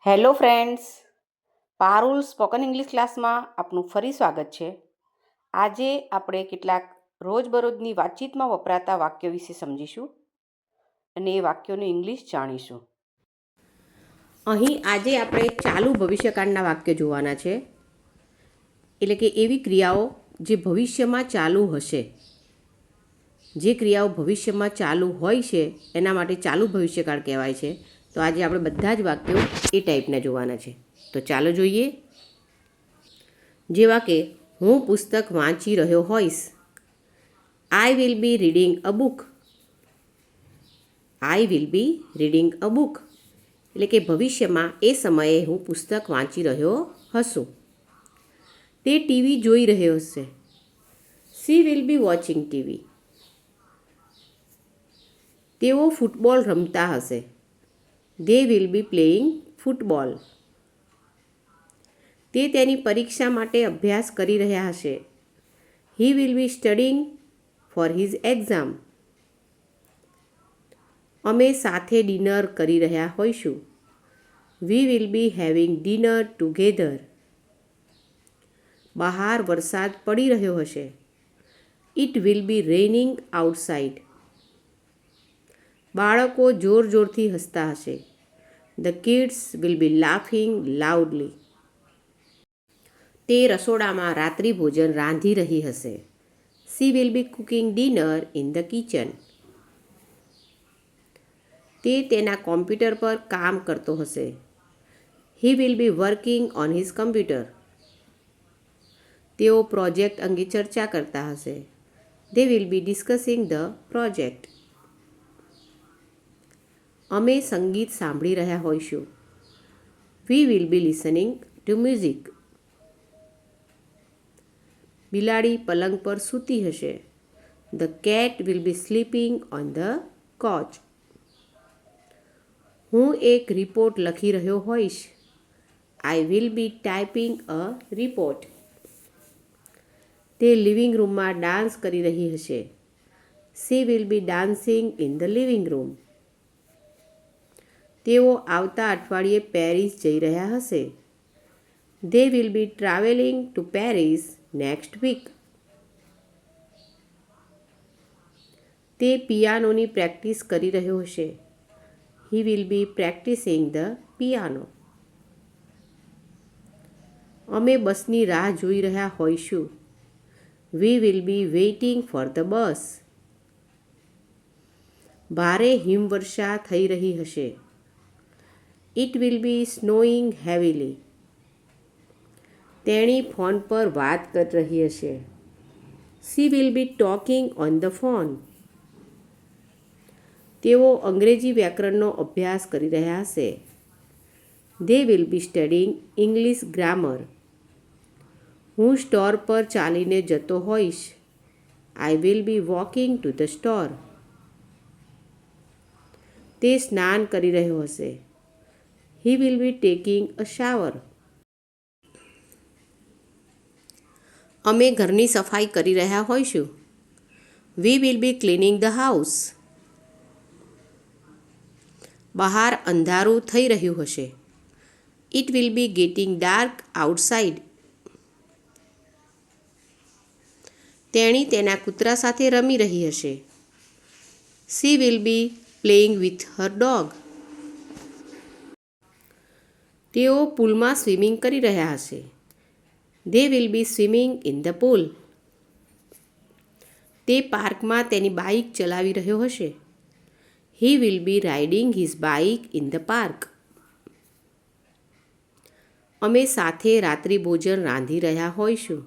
Hello friends, Parul spoken English ક્લાસમાં આપનું ફરી સ્વાગત છે. આજે આપણે કેટલાક રોજબરોજની વાતચીતમાં વપરાતા વાક્યો વિશે સમજીશું અને એ વાક્યોનું ઇંગ્લિશ જાણીશું. અહીં આજે આપણે ચાલુ ભવિષ્યકાળના વાક્યો જોવાના છે, એટલે કે એવી ક્રિયાઓ જે ભવિષ્યમાં ચાલુ હશે. જે ક્રિયાઓ ભવિષ્યમાં ચાલુ હોય છે એના માટે ચાલુ ભવિષ્યકાળ કહેવાય છે. તો આજે આપણે બધા જ વાક્યો એ ટાઈપના જોવાના છે. તો ચાલો જોઈએ. જેવા કે હું પુસ્તક વાંચી રહ્યો હોઈશ. I will be reading a book. I will be reading a book એટલે કે ભવિષ્યમાં એ સમયે હું પુસ્તક વાંચી રહ્યો હશું. તે ટીવી જોઈ રહ્યો હશે. She will be watching TV. તેઓ ફૂટબોલ રમતા હશે. They will be playing football. તે તેની પરીક્ષા માટે અભ્યાસ કરી રહ્યા હશે. He will be studying for his exam. અમે સાથે ડિનર કરી રહ્યા હોઈશું. We will be having dinner together. બહાર વરસાદ પડી રહ્યો હશે. It will be raining outside. બાળકો જોર જોરથી હસતા હશે. The kids will be laughing loudly. તે રસોડામાં રાત્રિ ભોજન રાંધી રહી હશે. She will be cooking dinner in the kitchen. તે તેના કોમ્પ્યુટર પર કામ કરતો હશે. He will be working on his computer. તેઓ પ્રોજેક્ટ અંગે ચર્ચા કરતા હશે. They will be discussing the project. અમે સંગીત સાંભળી રહ્યા હોઈશું. We will be listening to music. બિલાડી પલંગ પર સૂતી હશે. The cat will be sleeping on the couch. હું એક રિપોર્ટ લખી રહ્યો હોઈશ. I will be typing a report. તે લિવિંગ રૂમમાં ડાન્સ કરી રહી હશે. She will be dancing in the living room. તેઓ આવતા અઠવાડિયે પેરિસ જઈ રહ્યા હશે. They will be traveling to Paris next week. તે પિયાનોની પ્રેક્ટિસ કરી રહ્યો હશે. He will be practicing the piano. અમે બસની રાહ જોઈ રહ્યા હોઈશું. We will be waiting for the bus. ભારે હિમવર્ષા થઈ રહી હશે. It will be snowing heavily. તેણી ફોન પર વાત કરી રહી હશે. She will be talking on the phone. તેઓ અંગ્રેજી વ્યાકરણનો અભ્યાસ કરી રહ્યા હશે. They will be studying English grammar. હું સ્ટોર પર ચાલીને જતો હોઈશ. I will be walking to the store. તે સ્નાન કરી રહ્યો હશે. He will be taking a shower. અમે ઘરની સફાઈ કરી રહ્યા હોઈશું. We will be cleaning the house. બહાર અંધારું થઈ રહ્યું હશે. It will be getting dark outside. તેણી તેના કૂતરા સાથે રમી રહી હશે. She will be playing with her dog. તેઓ પૂલમાં સ્વિમિંગ કરી રહ્યા હશે. They will be swimming in the pool. તે પાર્કમાં તેની બાઇક ચલાવી રહ્યો હશે. He will be riding his bike in the park. અમે સાથે રાત્રિ ભોજન રાંધી રહ્યા હોઈશું.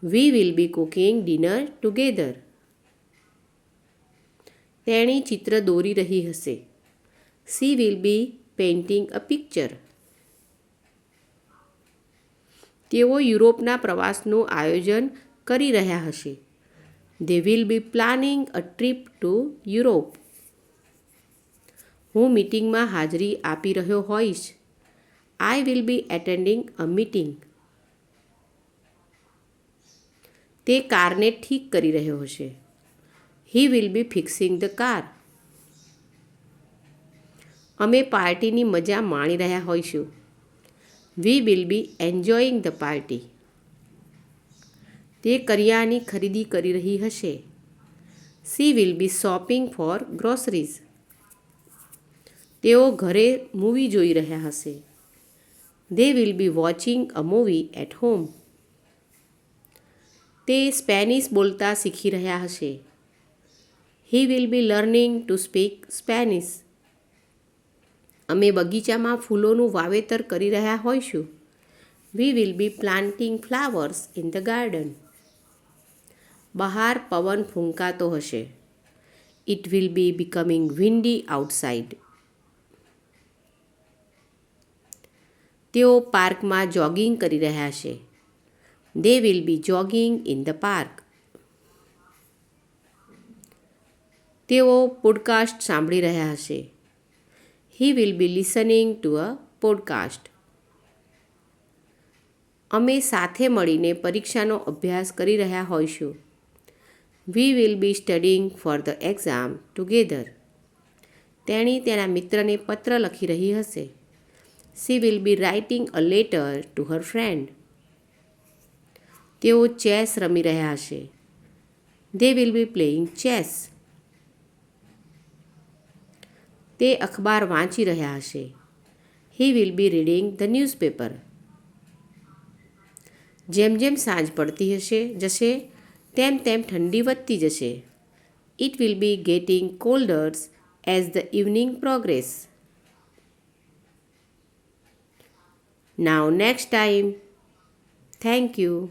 We will be cooking dinner together. તેણી ચિત્ર દોરી રહી હશે. She will be painting a picture. તેઓ યુરોપના પ્રવાસનું આયોજન કરી રહ્યા હશે. They will be planning a trip to Europe. હું મીટિંગમાં હાજરી આપી રહ્યો હોઈશ. I will be attending a meeting. તે કારને ઠીક કરી રહ્યો હશે. He will be fixing the car. અમે પાર્ટીની મજા માણી રહ્યા હોઈશું. We will be enjoying the party. તે કરિયાણાની ખરીદી કરી રહી હશે. She will be shopping for groceries. તેઓ ઘરે મૂવી જોઈ રહ્યા હશે. They will be watching a movie at home. તે સ્પેનિશ બોલતા શીખી રહ્યા હશે. He will be learning to speak Spanish. અમે બગીચામાં ફૂલોનું વાવેતર કરી રહ્યા હોઈશું. We will be planting flowers in the garden. બહાર પવન ફૂંકાતો હશે. It will B becoming windy outside. તેઓ પાર્કમાં જોગિંગ કરી રહ્યા છે. They will be jogging in the park. તેઓ પોડકાસ્ટ સાંભળી રહ્યા હશે. He will be listening to a podcast. અમે સાથે મળીને પરીક્ષાનો અભ્યાસ કરી રહ્યા હોઈશું. We will be studying for the exam together. તેણી તેના મિત્રને પત્ર લખી રહી હશે. She will be writing a letter to her friend. તેઓ ચેસ રમી રહ્યા હશે. They will be playing chess. તે અખબાર વાંચી રહ્યા હશે. He will B reading the newspaper. જેમ જેમ સાંજ પડતી જશે તેમ તેમ ઠંડી વધતી જશે. It will be getting colder as the evening progress. Now next time. Thank you.